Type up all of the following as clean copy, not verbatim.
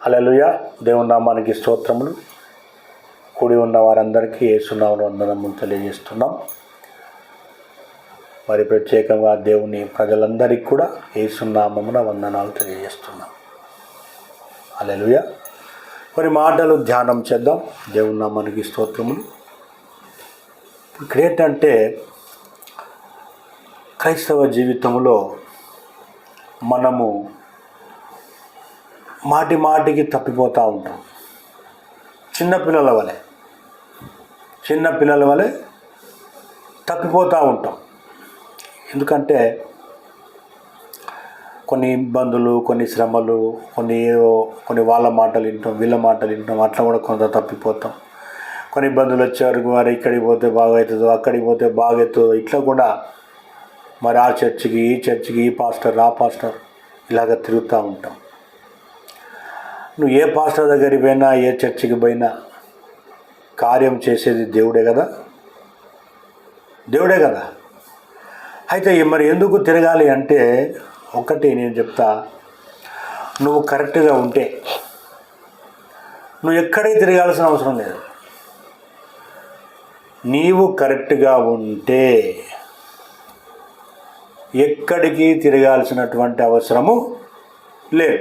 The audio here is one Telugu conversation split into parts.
హల్లెలూయా. దేవుని నామానికి స్తోత్రములు. కూడి ఉన్న వారందరికీ యేసు నామమున వందనములు తెలియజేస్తున్నాం. మరి ప్రత్యేకంగా దేవుని ప్రజలందరికీ కూడా యేసు నామమున వందనాలు తెలియజేస్తున్నాం. హల్లెలూయా. మరి మాటలు ధ్యానం చేద్దాం. దేవుని నామానికి స్తోత్రములు. ఇక్కడ ఏంటంటే క్రైస్తవ జీవితంలో మనము మాటి మాటికి తప్పిపోతూ ఉంటాం. చిన్నపిల్లల వలె తప్పిపోతూ ఉంటాం. ఎందుకంటే కొన్ని ఇబ్బందులు, కొన్ని శ్రమలు, కొన్ని వాళ్ళ మాటలు వింటాం, వీళ్ళ మాటలు వింటాం, అట్లా కూడా కొంత తప్పిపోతాం. కొన్ని ఇబ్బందులు వచ్చేవరకు మరి ఇక్కడికి పోతే బాగవుతుందో, అక్కడికి పోతే బాగవుతుందో, ఇట్లా కూడా మరి ఆ చర్చికి, ఈ చర్చికి, ఈ పాస్టర్, ఆ పాస్టర్ ఇలాగ తిరుగుతూ ఉంటాం. నువ్వు ఏ పాస్టర్ దగ్గరికి పోయినా, ఏ చర్చికి పోయినా కార్యం చేసేది దేవుడే కదా. అయితే మరి ఎందుకు తిరగాలి అంటే ఒకటి నేను చెప్తా, నువ్వు కరెక్ట్గా ఉంటే నువ్వు ఎక్కడికి తిరగాల్సిన అవసరం లేదు. నీవు కరెక్ట్గా ఉంటే ఎక్కడికి తిరగాల్సినటువంటి అవసరము లేదు.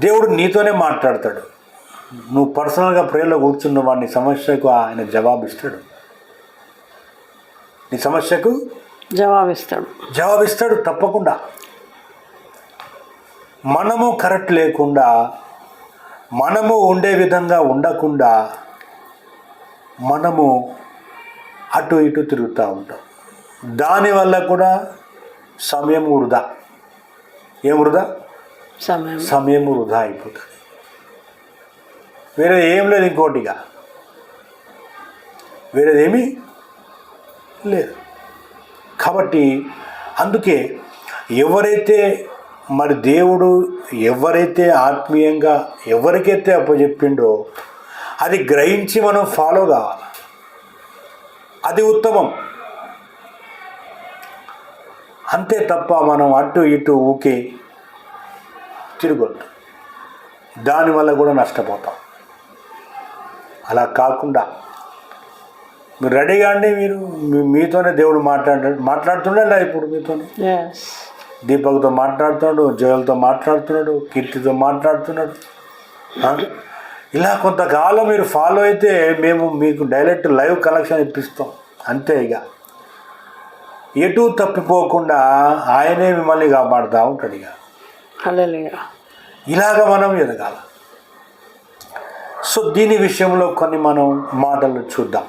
దేవుడు నీతోనే మాట్లాడతాడు. నువ్వు పర్సనల్గా ప్రేయర్లో కూర్చున్న వాడిని సమస్యకు ఆయన జవాబిస్తాడు. నీ సమస్యకు జవాబిస్తాడు తప్పకుండా. మనము కరెక్ట్ లేకుండా, మనము ఉండే విధంగా ఉండకుండా మనము అటు ఇటు తిరుగుతూ ఉంటాం. దానివల్ల కూడా సమయం వృధా. సమయం వృధా అయిపోతుంది. వేరే ఏం లేదు, ఇంకోటిగా వేరేదేమీ లేదు. కాబట్టి అందుకే దేవుడు ఎవరైతే ఆత్మీయంగా ఎవరికైతే అప్పచెప్పిండో అది గ్రహించి మనం ఫాలో కావాలి. అది ఉత్తమం. అంతే తప్ప మనం అటు ఇటు ఊకే తిరగొద్దు. దానివల్ల కూడా నష్టపోతాం. అలా కాకుండా మీరు రెడీగా అండి. మీతోనే దేవుడు మాట్లాడుతుండే ఇప్పుడు మీతోనే. దీపక్తో మాట్లాడుతున్నాడు, జోయల్తో మాట్లాడుతున్నాడు, కీర్తితో మాట్లాడుతున్నాడు. ఇలా కొంతకాలం మీరు ఫాలో అయితే మేము మీకు డైరెక్ట్ లైవ్ కనెక్షన్ ఇప్పిస్తాం. అంతే. ఇక ఎటు తప్పిపోకుండా ఆయనే మిమ్మల్ని కాపాడుతూ ఉంటాడు. ఇక ఇలాగ మనం ఎదగాల. సో దీని విషయంలో కొన్ని మనం మాటలు చూద్దాం.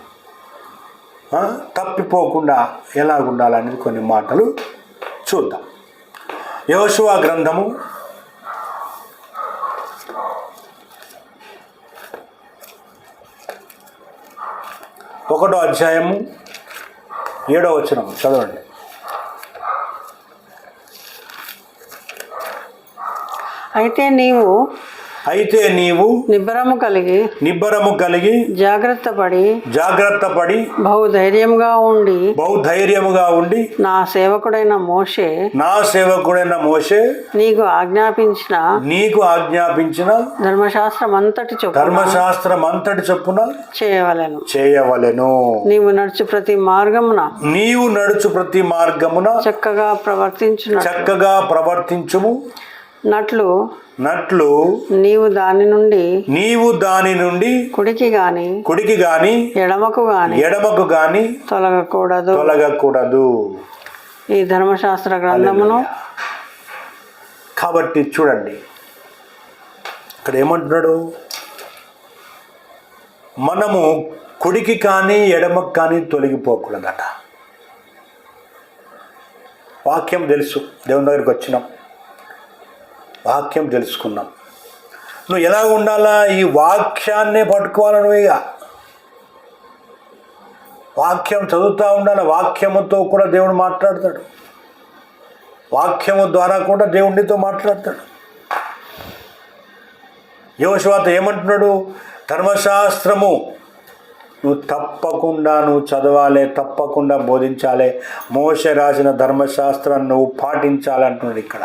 తప్పిపోకుండా ఎలా ఉండాలనేది కొన్ని మాటలు చూద్దాం. యెహోషువ గ్రంథము 1వ అధ్యాయము 7వ వచనం చదవండి. అయితే నీవు నిబ్బరము కలిగి జాగ్రత్త పడి బహుధైర్యముగా ఉండి నా సేవకుడైన మోషే నీకు ఆజ్ఞాపించిన ధర్మశాస్త్రమంతటి చొప్పున చేయవలెను. నీవు నడుచు ప్రతి మార్గమున చక్కగా ప్రవర్తించుము నట్లు నీవు దాని నుండి కుడికి గాని ఎడమకు గాని తొలగకూడదు. ఈ ధర్మశాస్త్ర గ్రంథమును. కాబట్టి చూడండి, ఇక్కడ ఏమంటున్నాడు, మనము కుడికి కానీ ఎడమకు కానీ తొలగిపోకూడదట. వాక్యం తెలుసు, దేవుని దగ్గరికి వచ్చినాం, వాక్యం తెలుసుకున్నాం. నువ్వు ఎలా ఉండాలా? ఈ వాక్యాన్నే పట్టుకోవాలి. నువ్వు ఇక వాక్యం చదువుతూ ఉండాలి. వాక్యముతో కూడా దేవుడు మాట్లాడతాడు. వాక్యము ద్వారా కూడా దేవుడితో మాట్లాడతాడు. యెహోషువతో ఏమంటున్నాడు? ధర్మశాస్త్రము నువ్వు చదవాలి, తప్పకుండా బోధించాలి. మోషే రాసిన ధర్మశాస్త్రాన్ని నువ్వు పాటించాలి అంటున్నాడు ఇక్కడ.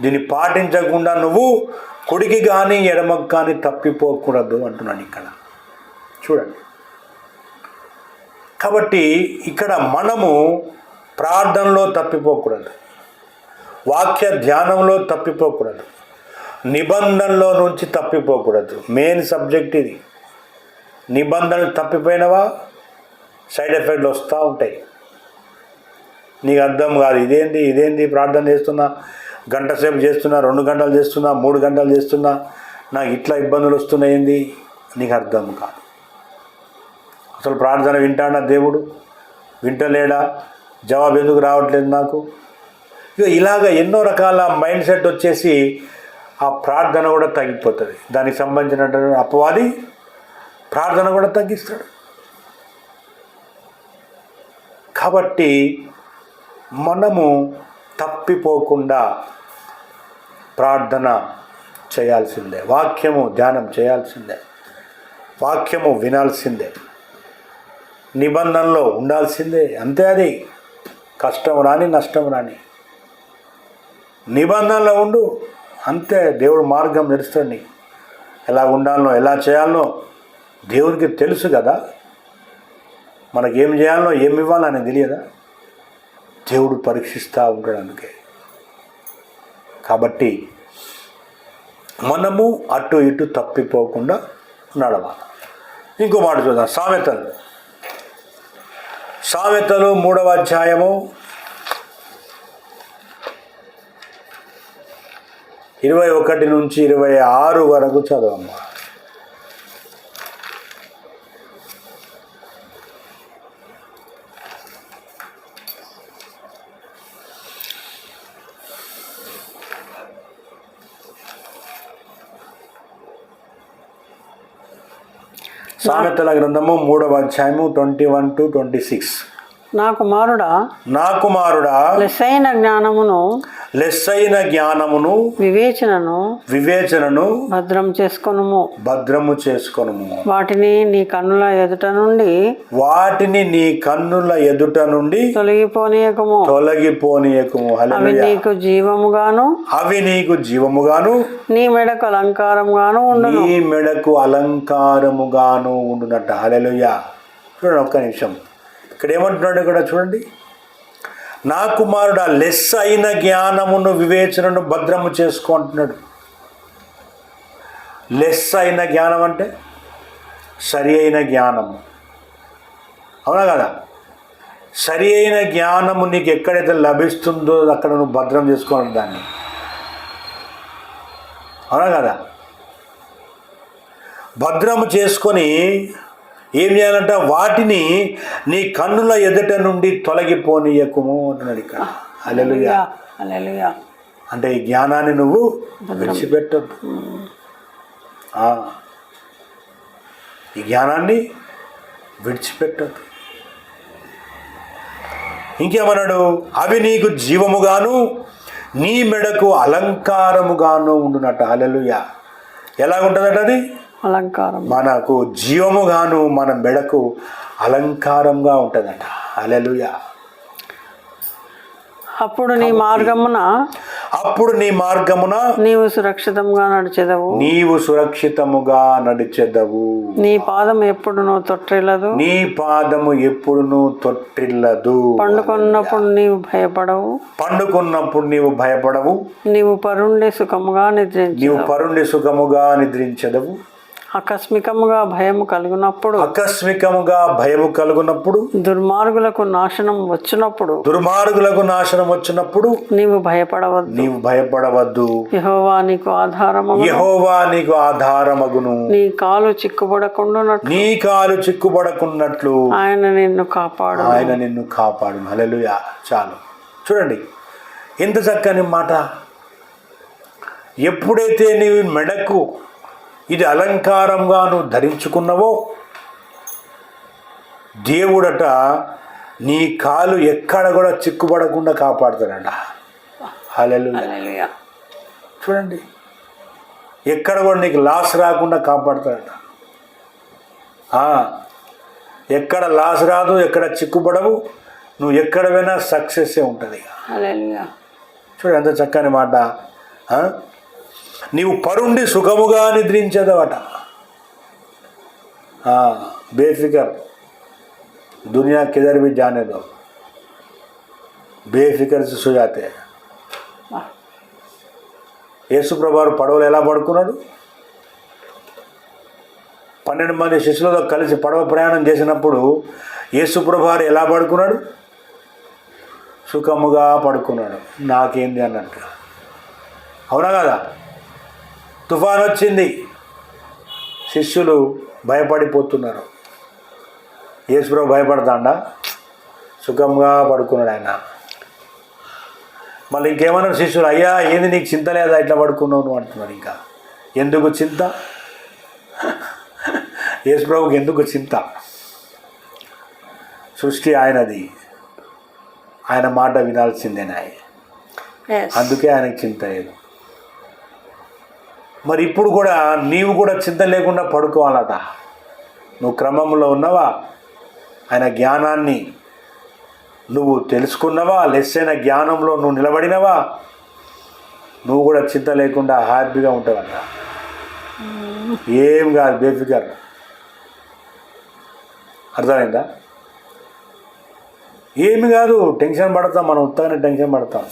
దీన్ని పాటించకుండా నువ్వు కుడికి కానీ ఎడమకు కానీ తప్పిపోకూడదు అంటున్నాను ఇక్కడ. చూడండి, కాబట్టి ఇక్కడ మనము ప్రార్థనలో తప్పిపోకూడదు, వాక్య ధ్యానంలో తప్పిపోకూడదు, నిబంధనలో నుంచి తప్పిపోకూడదు. మెయిన్ సబ్జెక్ట్ ఇది. నిబంధనలు తప్పిపోయినవా సైడ్ ఎఫెక్ట్లు వస్తూ ఉంటాయి. నీకు అర్థం కాదు, ఇదేంది ప్రార్థన చేస్తున్నా, గంట సేపు చేస్తున్నా, 2 గంటలు చేస్తున్నా, 3 గంటలు చేస్తున్నా, నాకు ఇట్లా ఇబ్బందులు వస్తున్నాయింది, నీకు అర్థం కాదు. అసలు ప్రార్థన వింటాడా దేవుడు? వింటలేడా? జవాబు ఎందుకు రావట్లేదు నాకు? ఇలాగ ఎన్నో రకాల మైండ్ సెట్ వచ్చేసి ఆ ప్రార్థన కూడా తగ్గిపోతుంది. దానికి సంబంధించినటువంటి అపవాది ప్రార్థన కూడా తగ్గిస్తాడు. కాబట్టి మనము తప్పిపోకుండా ప్రార్థన చేయాల్సిందే, వాక్యము ధ్యానం చేయాల్సిందే, వాక్యము వినాల్సిందే, నిబంధనలో ఉండాల్సిందే. అంతే, అది కష్టం రాని నష్టం రాని నిబంధనలో ఉండు, అంతే. దేవుడు మార్గం తెరుస్తాడు నీకు. ఎలా ఉండాలనో ఎలా చేయాలనో దేవునికి తెలుసు కదా. మనకి ఏం చేయాలనో ఏమి ఇవ్వాలని తెలియదా? దేవుడు పరీక్షిస్తూ ఉంటాడు. అందుకే కాబట్టి మనము అటు ఇటు తప్పిపోకుండా నడవాలి. ఇంకో మాట చూద్దాం. సామెతలు 3వ అధ్యాయము 21 నుంచి 26 వరకు చదవమ్మా. సామెతల గ్రంథము 3వ అధ్యాయము 21 to 26. నా కుమారుడా లెస్సైన జ్ఞానమును వివేచనను భద్రము చేసుకొనుము. వాటిని నీ కన్నుల ఎదుట నుండి తొలగిపోనీయకుము. అవి నీకు జీవముగాను నీ మెడకు అలంకారముగాను ఉండునట్ట. హల్లెలూయా. చూడండి ఒక్క నిమిషం, ఇక్కడ ఏమంటున్నాడు ఇక్కడ చూడండి. నా కుమారుడా లెస్ అయిన జ్ఞానమును వివేచనను భద్రము చేసుకో అంటున్నాడు. లెస్ అయిన జ్ఞానం అంటే సరి అయిన జ్ఞానము, అవునా కదా? సరి అయిన జ్ఞానము నీకు ఎక్కడైతే లభిస్తుందో అక్కడ నువ్వు భద్రం చేసుకోవాలి దాన్ని, అవునా కదా? భద్రము చేసుకొని ఏం చేయాలంట? వాటిని నీ కన్నుల ఎదుట నుండి తొలగిపోనీయకుము అంటున్నాడు ఇక్కడ. హల్లెలూయా. అంటే ఈ జ్ఞానాన్ని నువ్వు విడిచిపెట్టద్దు. ఈ జ్ఞానాన్ని విడిచిపెట్టద్దు. ఇంకేమన్నాడు? అవి నీకు జీవముగాను నీ మెడకు అలంకారముగాను ఉండునట్ట. హల్లెలూయా. ఎలాగుంటుందట అది? అలంకారం. మనకు జీవముగాను మన మెడకు అలంకారంగా ఉంటుందట. హల్లెలూయా. అప్పుడు నీ మార్గమున నీవు సురక్షితముగా నడిచెదవు. నీ పాదము ఎప్పుడునూ తొట్టిల్లదు. పండుకున్నప్పుడు నీవు భయపడవు. నీవు పరుండి సుఖముగా నిద్రించెదవు. ఆకస్మికముగా భయము కలుగునప్పుడు దుర్మార్గులకు నాశనం వచ్చినప్పుడు నీవు భయపడవద్దు. యెహోవా నీకు ఆధారమగును. నీ కాలు చిక్కుబడకున్నట్లు ఆయన నిన్ను కాపాడు. హల్లెలూయా. చాలు. చూడండి ఎంత చక్కని మాట. ఎప్పుడైతే నీవు మెడకు ఇది అలంకారంగా నువ్వు ధరించుకున్నావో దేవుడట నీ కాలు ఎక్కడ కూడా చిక్కుపడకుండా కాపాడుతాడట. హల్లెలూయా. చూడండి, ఎక్కడ కూడా నీకు లాస్ రాకుండా కాపాడుతాడట. ఎక్కడ లాస్ రాదు, ఎక్కడ చిక్కుపడవు, నువ్వు ఎక్కడ పోయినా సక్సెస్సే ఉంటుంది. హల్లెలూయా. చూడండి ఎంత చక్కని మాట. నీవు పరుండి సుఖముగా నిద్రించదవట. బేఫికర్ దునియా కిధర్ भी जाने दो, బేఫికర్ से सो जाते हैं. యేసుప్రభువారు పడవలు ఎలా పడుకున్నాడు? 12 మంది శిష్యులతో కలిసి పడవ ప్రయాణం చేసినప్పుడు యేసుప్రభువారు ఎలా పడుకున్నాడు? సుఖముగా పడుకున్నాడు. నాకేంది అన్నట్టు. అవునా కదా? తుఫాన్ వచ్చింది, శిష్యులు భయపడిపోతున్నారు. యేసుప్రభు భయపడతాడా? సుఖంగా పడుకున్నాడు ఆయన. మళ్ళీ ఇంకేమన్నారు శిష్యులు? అయ్యా ఏంది నీకు చింత లేదా, ఇట్లా పడుకున్నావు నువ్వు అంటున్నారు. ఇంకా ఎందుకు చింత? యేసుప్రభుకి ఎందుకు చింత? సృష్టి ఆయనది, ఆయన మాట వినాల్సిందేనా, అందుకే ఆయనకు చింత లేదు. మరి ఇప్పుడు కూడా నీవు కూడా చింత లేకుండా పడుకోవాలట. నువ్వు క్రమంలో ఉన్నావా? ఆయన జ్ఞానాన్ని నువ్వు తెలుసుకున్నావా? లెస్ అయిన జ్ఞానంలో నువ్వు నిలబడినవా? నువ్వు కూడా చింత లేకుండా హ్యాపీగా ఉంటావట. ఏం కాదు, బేఫికర్. అర్థమైందా? ఏమి కాదు, టెన్షన్ పడతాం మనం, ఉత్తగానే టెన్షన్ పడతాం.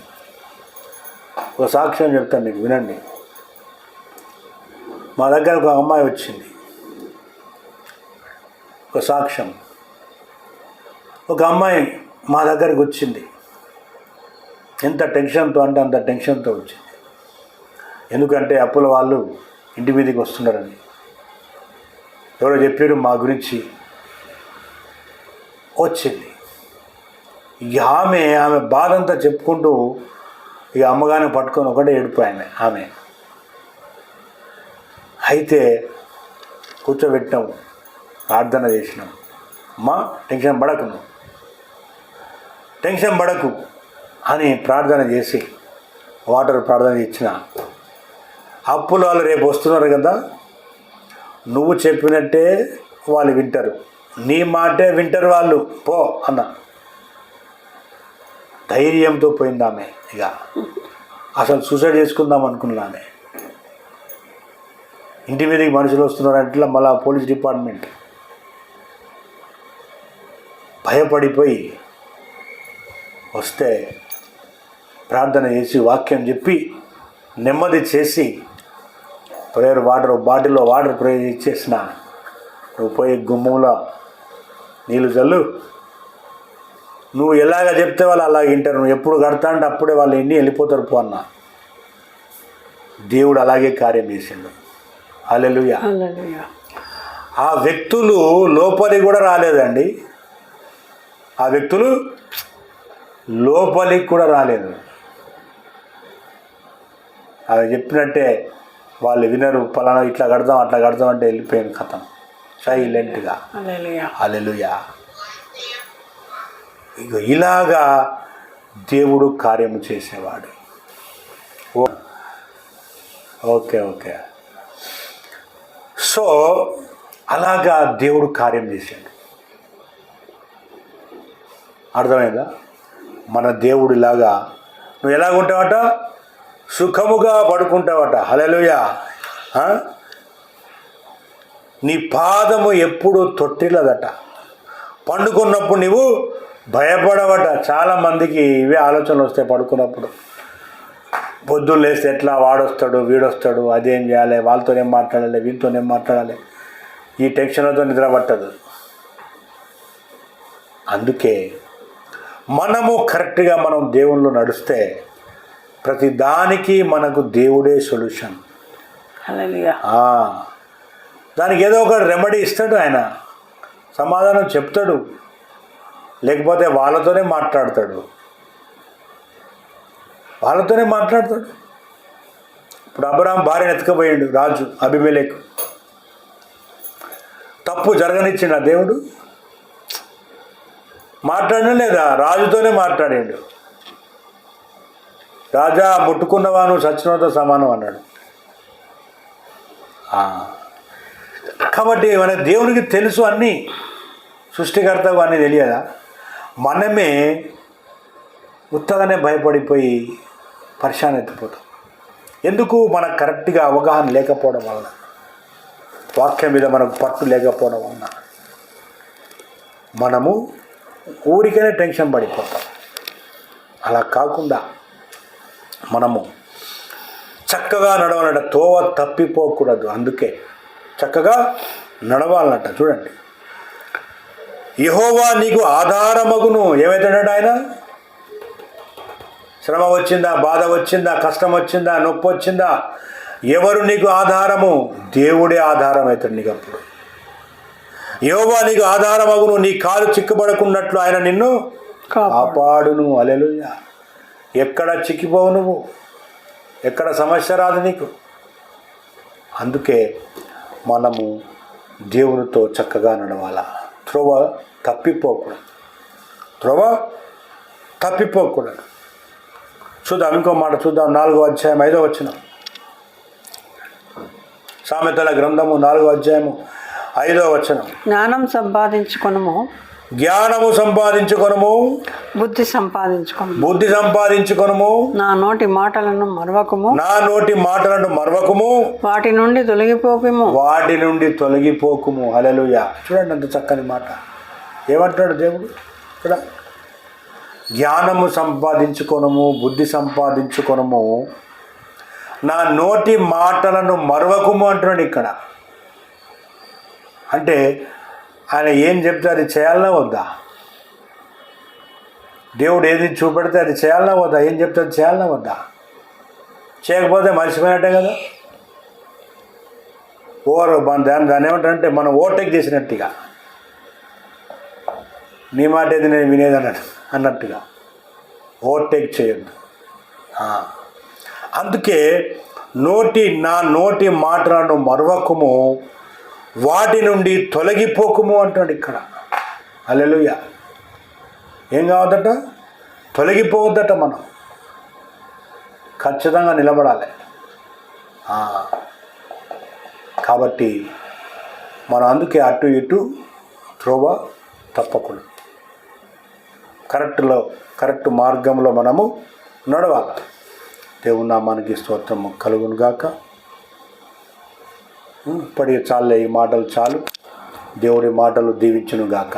ఒక సాక్ష్యం చెప్తాను నీకు, వినండి. మా దగ్గర ఒక అమ్మాయి వచ్చింది. ఒక సాక్ష్యం. ఒక అమ్మాయి మా దగ్గరికి వచ్చింది. ఎంత టెన్షన్తో అంటే అంత టెన్షన్తో వచ్చింది. ఎందుకంటే అప్పుల వాళ్ళు ఇంటి మీదకి వస్తున్నారని ఎవరో చెప్పారు మా గురించి. వచ్చింది. ఇక ఆమె బాధ అంతా చెప్పుకుంటూ ఇక అమ్మగారిని పట్టుకొని ఒకటే ఏడిపోయాను ఆమె. అయితే కూర్చోబెట్టాము, ప్రార్థన చేసినాం. అమ్మా టెన్షన్ పడకు, నువ్వు టెన్షన్ పడకు అని ప్రార్థన చేసి వాటర్ ప్రార్థన ఇచ్చిన. అప్పుల వాళ్ళు రేపు వస్తున్నారు కదా, నువ్వు చెప్పినట్టే వాళ్ళు వింటారు, నీ మాటే వింటారు వాళ్ళు, పో అన్న ధైర్యంతో పోయింది ఆమె. ఇక అసలు సూసైడ్ చేసుకుందాం అనుకున్నా ఆమె. ఇంటి మీదకి మనుషులు వస్తున్నారంటే మళ్ళీ పోలీస్ డిపార్ట్మెంట్ భయపడిపోయి వస్తే ప్రార్థన చేసి వాక్యం చెప్పి నెమ్మది చేసి ప్రేయర్ వాటర్ బాటిల్లో వాటర్ ప్రేయర్ ఇచ్చేసిన. నువ్వు పోయి గుమ్మంలో నీళ్ళు చల్లు, నువ్వు ఎలాగ చెప్తే వాళ్ళు అలాగ వింటారు, నువ్వు ఎప్పుడు కడతా అంటే అప్పుడే వాళ్ళు ఎన్ని వెళ్ళిపోతారు పో అన్న. దేవుడు అలాగే కార్యం చేసిండు. హల్లెలూయా. ఆ వ్యక్తులు లోపలికి కూడా రాలేదండి. ఆ వ్యక్తులు లోపలికి కూడా రాలేదు. అవి చెప్పినట్టే వాళ్ళు వినరు, పలానా ఇట్లా కడదాం అట్లా కడదాం అంటే వెళ్ళిపోయాను కథం సైలెంట్గా. హల్లెలూయా. ఇక ఇలాగా దేవుడు కార్యము చేసేవాడు. Okay okay. సో అలాగా దేవుడు కార్యం చేశాడు. అర్థమైందా? మన దేవుడు ఇలాగా నువ్వు ఎలాగుంటావట? సుఖముగా పడుకుంటావట. హల్లెలూయా. నీ పాదము ఎప్పుడు తొట్టిల్లదట. పండుకున్నప్పుడు నీవు భయపడవట. చాలామందికి ఇవే ఆలోచనలు వస్తాయి పడుకున్నప్పుడు. పొద్దున్న లేస్తే ఎట్లా వాడొస్తాడు వీడొస్తాడు, అదేం చేయాలి, వాళ్ళతోనేం మాట్లాడాలి వీళ్ళతోనేం మాట్లాడాలి, ఈ టెన్షన్లతో నిద్ర పట్టదు. అందుకే మనము కరెక్ట్గా మనం దేవుళ్ళు నడిస్తే ప్రతి దానికి మనకు దేవుడే సొల్యూషన్. దానికి ఏదో ఒక రెమెడీ ఇస్తాడు ఆయన, సమాధానం చెప్తాడు, లేకపోతే వాళ్ళతోనే మాట్లాడతాడు. ఇప్పుడు అబ్రహాము భార్యను ఎత్తుకుపోయాడు రాజు అబీమెలెకు. తప్పు జరగనిచ్చిండు ఆ దేవుడు? మాట్లాడడం లేదా? రాజుతోనే మాట్లాడాడు. రాజా ముట్టుకున్నవా నువ్వు చచ్చినతో సమానం అన్నాడు. కాబట్టి మన దేవునికి తెలుసు అన్నీ, సృష్టికర్తకు అన్నీ తెలియదా? మనమే ఉత్తగానే భయపడిపోయి పరిశాన్ ఎత్తిపోతాం. ఎందుకు మనకు కరెక్ట్గా అవగాహన లేకపోవడం వలన, వాక్యం మీద మనకు పట్టు లేకపోవడం వలన మనము ఊరికనే టెన్షన్ పడిపోతాం. అలా కాకుండా మనము చక్కగా నడవాలంట, తోవ తప్పిపోకూడదు. అందుకే చక్కగా నడవాలన్నట. చూడండి, యెహోవా నీకు ఆధారమగును. ఏమైతాడట ఆయన? శ్రమ వచ్చిందా, బాధ వచ్చిందా, కష్టం వచ్చిందా, నొప్పి వచ్చిందా, ఎవరు నీకు ఆధారము? దేవుడే ఆధారం అవుతాడు నీకు. అప్పుడు యెహోవా నీకు ఆధారమగును, నీ కాలు చిక్కుబడకున్నట్లు ఆయన నిన్ను కాపాడును. హల్లెలూయా. ఎక్కడ చిక్కిపోవు నువ్వు, ఎక్కడ సమస్య రాదు నీకు. అందుకే మనము దేవునితో చక్కగా నడవాలా, త్రోవ తప్పిపోకూడదు, త్రోవ తప్పిపోకూడదు. చూద్దాం, ఇంకో మాట చూద్దాం. 4వ అధ్యాయం 5వ వచనం, సామెతల గ్రంథము 4వ అధ్యాయము 5వ వచనం. జ్ఞానం సంపాదించుకొనుము, జ్ఞానము సంపాదించుకొనుము, బుద్ధి సంపాదించుకొనుము, బుద్ధి సంపాదించుకొనుము, నా నోటి మాటలను మరవకుము, నా నోటి మాటలను మరవకుము, వాటి నుండి తొలగిపోకుము, వాటి నుండి తొలగిపోకుము. హల్లెలూయా. చూడండి అంత చక్కని మాట. ఏమంటున్నాడు దేవుడు ఇక్కడ? జ్ఞానము సంపాదించుకొనుము, బుద్ధి సంపాదించుకొనుము, నా నోటి మాటలను మరవకుము అంటున్నాడు ఇక్కడ. అంటే ఆయన ఏం చెప్తే అది చేయాలన్నా వద్దా? దేవుడు ఏది చూపెడితే అది చేయాలన్నా వద్దా? ఏం చెప్తే అది చేయాలన్నా వద్దా? చేయకపోతే మర్చిపోయినట్టే కదా. దాన్ని ఏమంటారంటే మనం ఓవర్టేక్ చేసినట్టుగా, నీ మాట ఏది నేను వినేది అన్నట్టుగా ఓవర్టేక్ చేయొద్దు. అందుకే నా నోటి మాటలను మరవకుము, వాటి నుండి తొలగిపోకుము అంటాడు ఇక్కడ. హల్లెలూయా. ఏం కావద్దట? తొలగిపోవద్దట. మనం ఖచ్చితంగా నిలబడాలి. కాబట్టి మనం అందుకే అటు ఇటు త్రోవ తప్పకూడదు. కరెక్ట్ మార్గంలో మనము నడవాలి. దేవుని నామానికి స్తోత్రము కలుగును గాక. ఇప్పటికి చాలే, ఈ మాటలు చాలు. దేవుడి మాటలు దీవించును గాక.